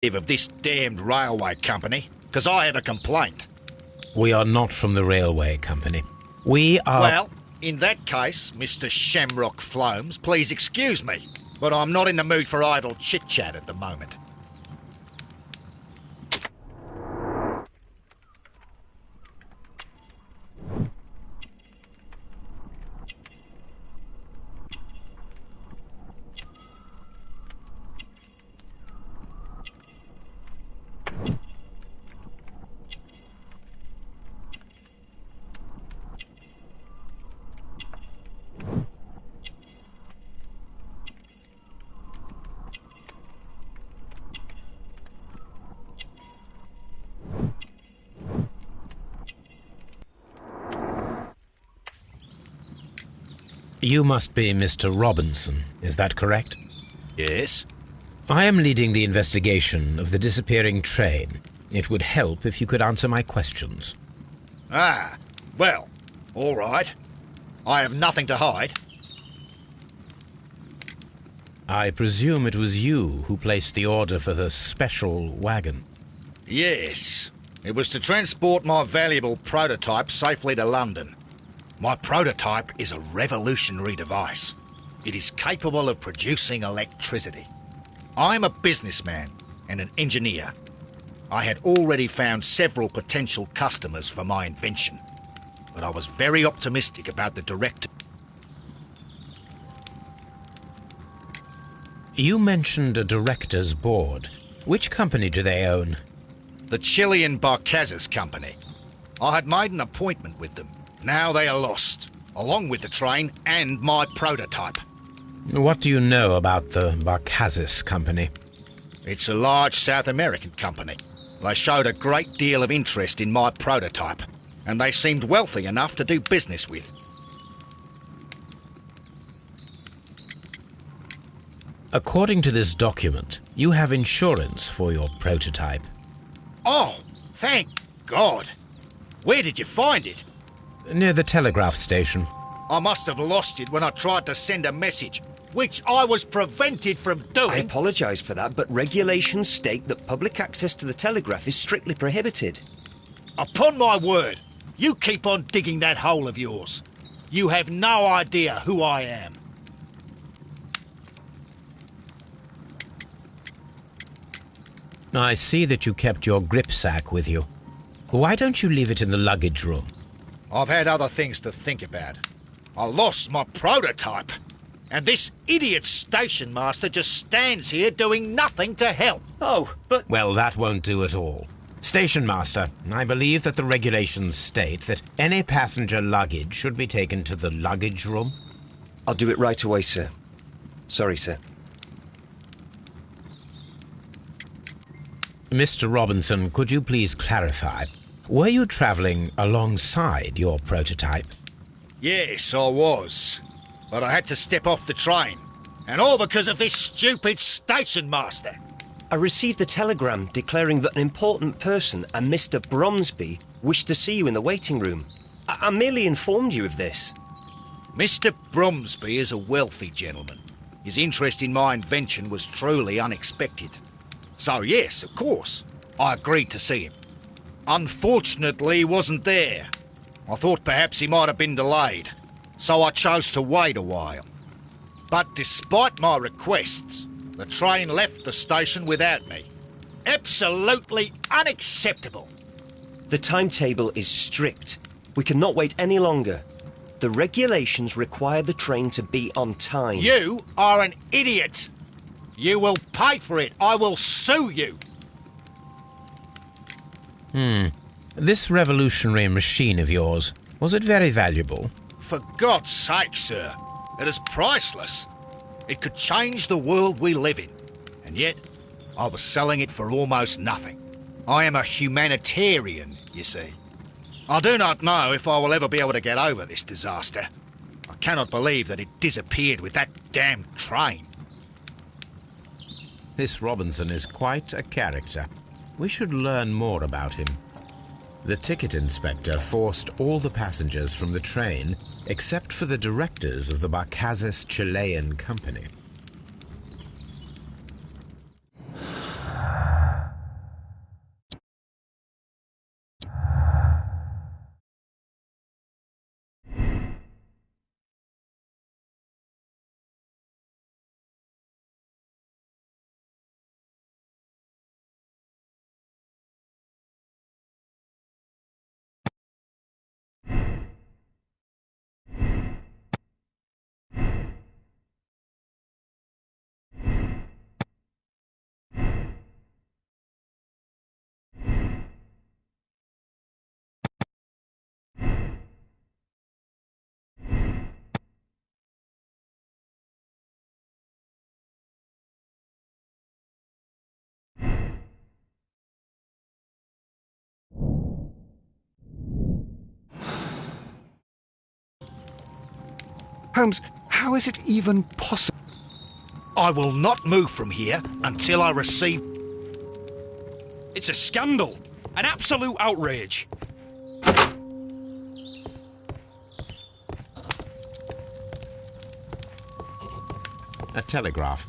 Of this damned railway company, because I have a complaint. We are not from the railway company. We are... Well, in that case, Mr. Shamrock Holmes, please excuse me, but I'm not in the mood for idle chit-chat at the moment. You must be Mr. Robinson, is that correct? Yes? I am leading the investigation of the disappearing train. It would help if you could answer my questions. Ah, well, all right. I have nothing to hide. I presume it was you who placed the order for the special wagon. Yes. It was to transport my valuable prototype safely to London. My prototype is a revolutionary device. It is capable of producing electricity. I'm a businessman and an engineer. I had already found several potential customers for my invention, but I was very optimistic about the director. You mentioned a director's board. Which company do they own? The Chilean Barcazes Company. I had made an appointment with them. Now they are lost, along with the train and my prototype. What do you know about the Barcazes Company? It's a large South American company. They showed a great deal of interest in my prototype, and they seemed wealthy enough to do business with. According to this document, you have insurance for your prototype. Oh, thank God! Where did you find it? Near the telegraph station. I must have lost it when I tried to send a message, which I was prevented from doing. I apologise for that, but regulations state that public access to the telegraph is strictly prohibited. Upon my word, you keep on digging that hole of yours. You have no idea who I am. I see that you kept your gripsack with you. Why don't you leave it in the luggage room? I've had other things to think about. I lost my prototype, and this idiot station master just stands here doing nothing to help. Oh, but... Well, that won't do at all. Station master, I believe that the regulations state that any passenger luggage should be taken to the luggage room. I'll do it right away, sir. Sorry, sir. Mr. Robinson, could you please clarify? Were you travelling alongside your prototype? Yes, I was. But I had to step off the train. And all because of this stupid station master. I received a telegram declaring that an important person, a Mr. Bromsby, wished to see you in the waiting room. I merely informed you of this. Mr. Bromsby is a wealthy gentleman. His interest in my invention was truly unexpected. So yes, of course, I agreed to see him. Unfortunately, he wasn't there. I thought perhaps he might have been delayed, so I chose to wait a while. But despite my requests, the train left the station without me. Absolutely unacceptable. The timetable is strict. We cannot wait any longer. The regulations require the train to be on time. You are an idiot. You will pay for it. I will sue you. This revolutionary machine of yours, was it very valuable? For God's sake, sir, it is priceless. It could change the world we live in. And yet, I was selling it for almost nothing. I am a humanitarian, you see. I do not know if I will ever be able to get over this disaster. I cannot believe that it disappeared with that damned train. This Robinson is quite a character. We should learn more about him. The ticket inspector forced all the passengers from the train except for the directors of the Barcazes Chilean Company. Holmes, how is it even possible? I will not move from here until I receive... It's a scandal. An absolute outrage. A telegraph.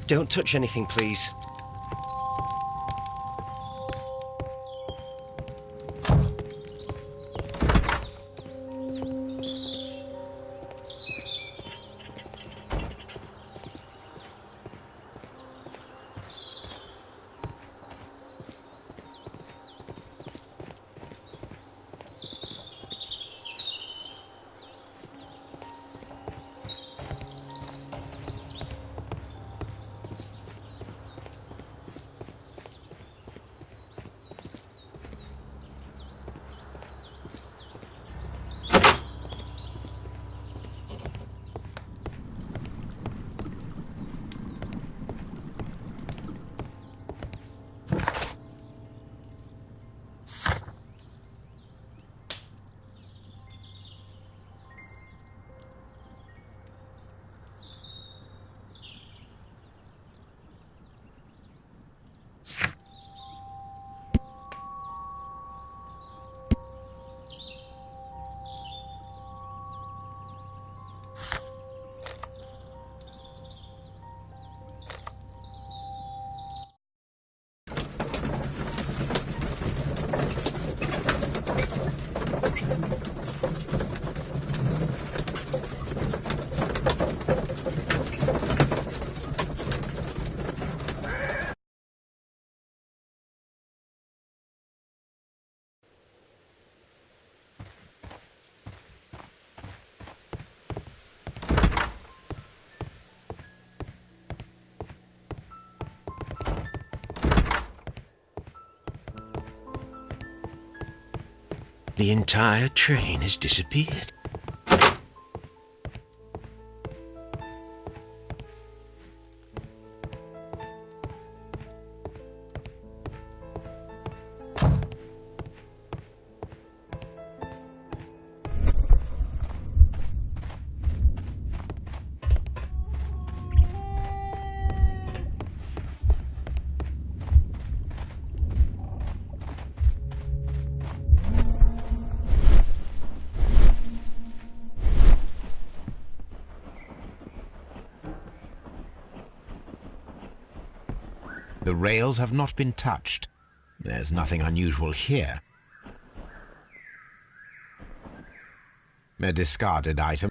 Don't touch anything, please. The entire train has disappeared. The rails have not been touched. There's nothing unusual here. A discarded item.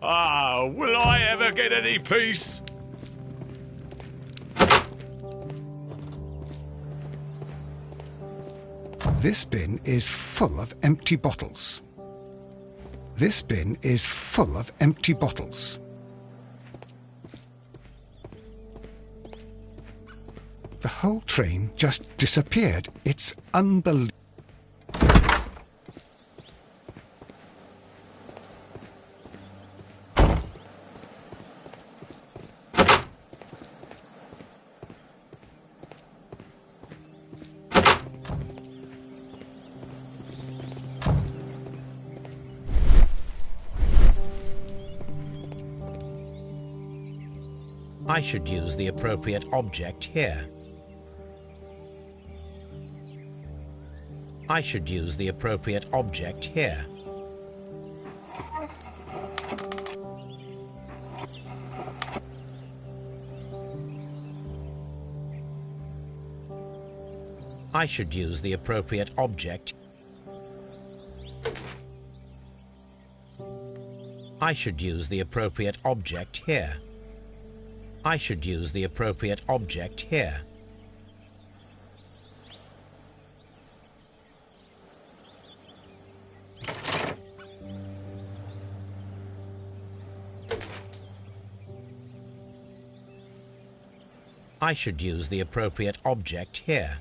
Ah, will I ever get any peace? This bin is full of empty bottles. This bin is full of empty bottles. The whole train just disappeared. It's unbelievable. I should use the appropriate object here. I should use the appropriate object here. I should use the appropriate object. I should use the appropriate object here. I should use the appropriate object here. I should use the appropriate object here.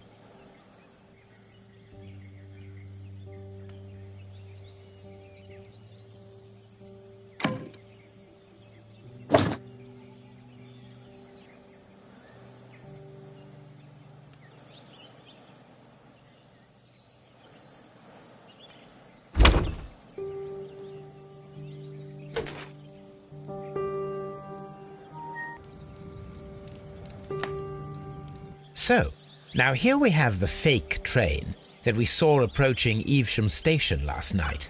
So, now here we have the fake train that we saw approaching Evesham Station last night.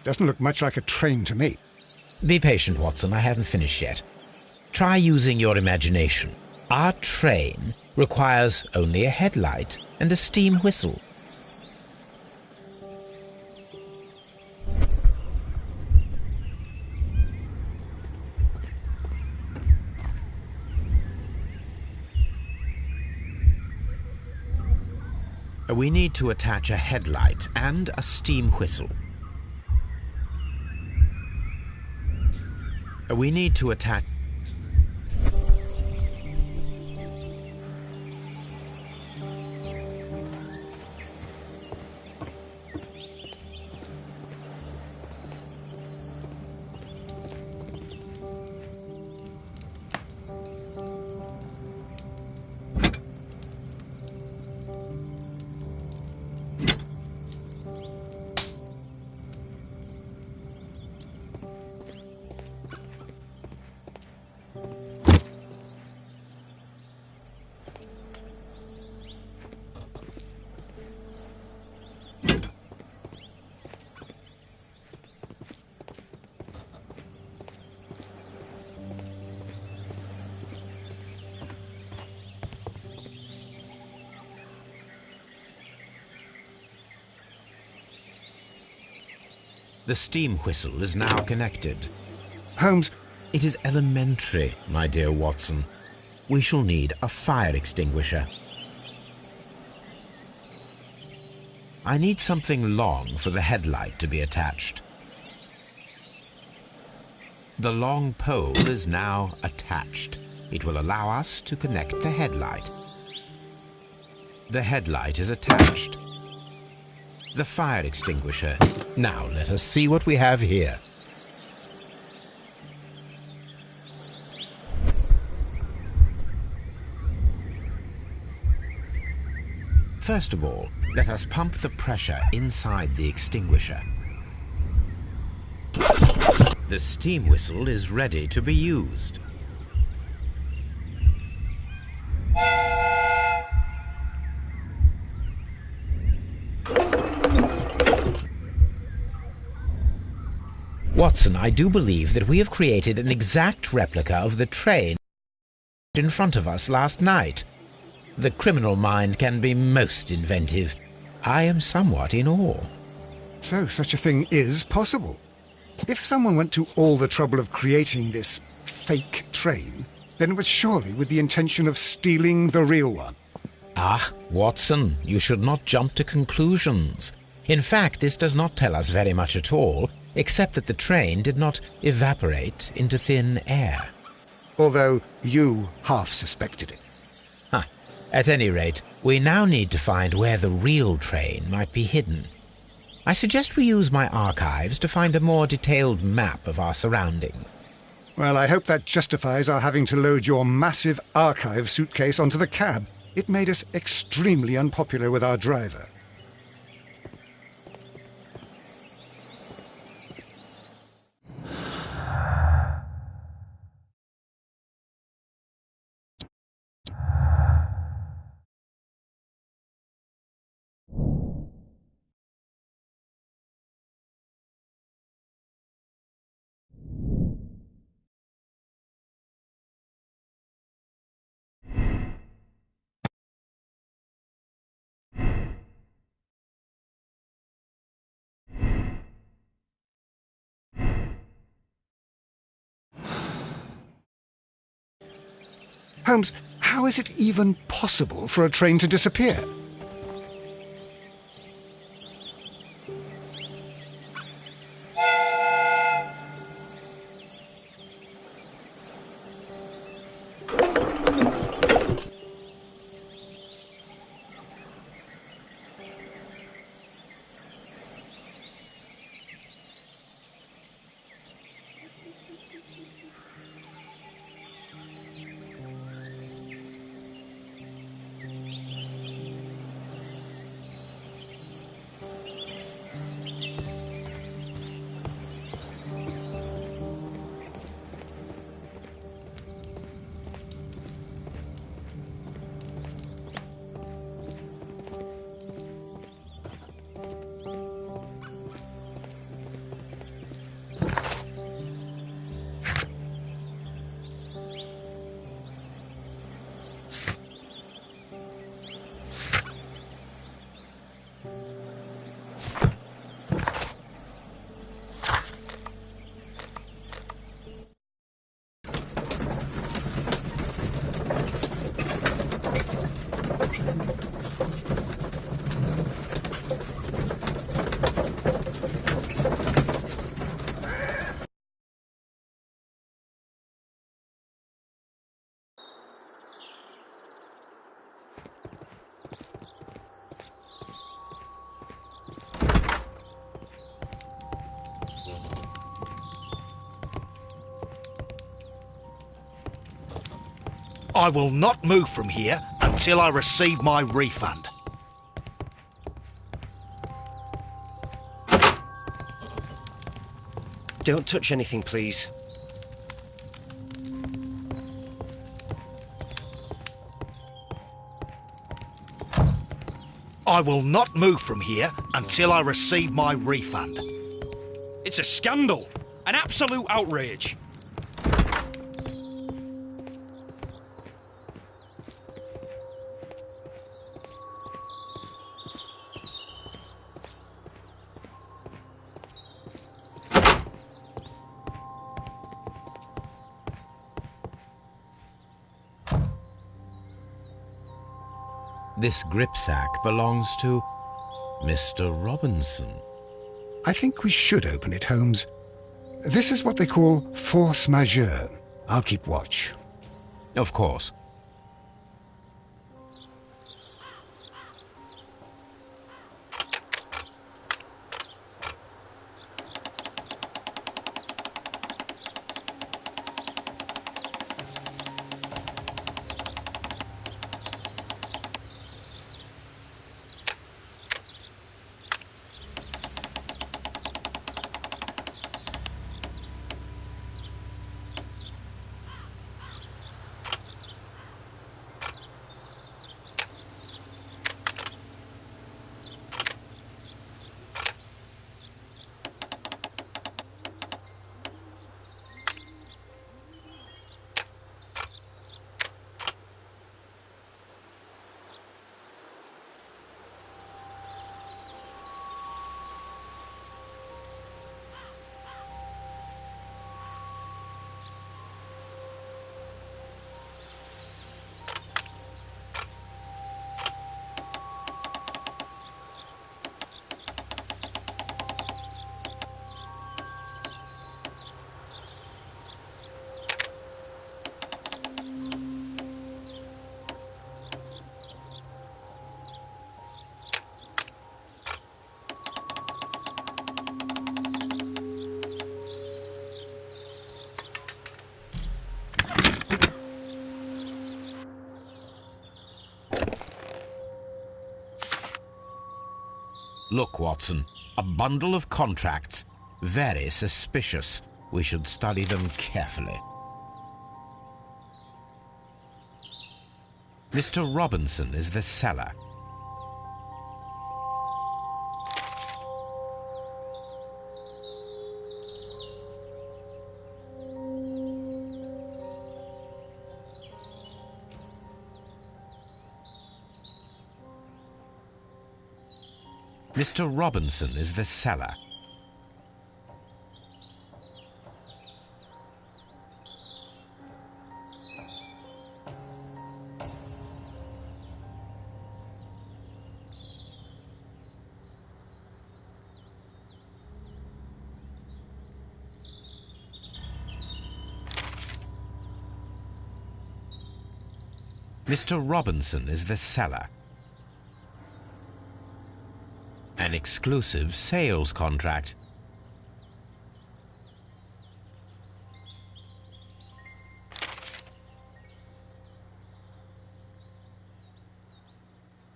Doesn't look much like a train to me. Be patient, Watson, I haven't finished yet. Try using your imagination. Our train requires only a headlight and a steam whistle. We need to attach a headlight and a steam whistle. We need to attach... The steam whistle is now connected. Holmes, It is elementary, my dear Watson. We shall need a fire extinguisher. I need something long for the headlight to be attached. The long pole is now attached. It will allow us to connect the headlight. The headlight is attached. The fire extinguisher. Now let us see what we have here. First of all, let us pump the pressure inside the extinguisher. The steam whistle is ready to be used. Watson, I do believe that we have created an exact replica of the train in front of us last night. The criminal mind can be most inventive. I am somewhat in awe. so such a thing is possible. If someone went to all the trouble of creating this fake train, then it was surely with the intention of stealing the real one. Ah, Watson, you should not jump to conclusions. In fact, this does not tell us very much at all, except that the train did not evaporate into thin air. Although you half suspected it. At any rate, we now need to find where the real train might be hidden. I suggest we use my archives to find a more detailed map of our surroundings. Well, I hope that justifies our having to load your massive archive suitcase onto the cab. It made us extremely unpopular with our driver. Holmes, how is it even possible for a train to disappear? I will not move from here until I receive my refund. Don't touch anything, please. I will not move from here until I receive my refund. It's a scandal. An absolute outrage. This gripsack belongs to Mr. Robinson. I think we should open it, Holmes. This is what they call force majeure. I'll keep watch. Of course. Look, Watson, a bundle of contracts. Very suspicious. We should study them carefully. Mr. Robinson is the seller. Mr. Robinson is the seller. Mr. Robinson is the seller. An exclusive sales contract.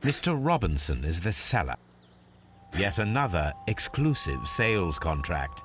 Mr. Robinson is the seller. Yet another exclusive sales contract.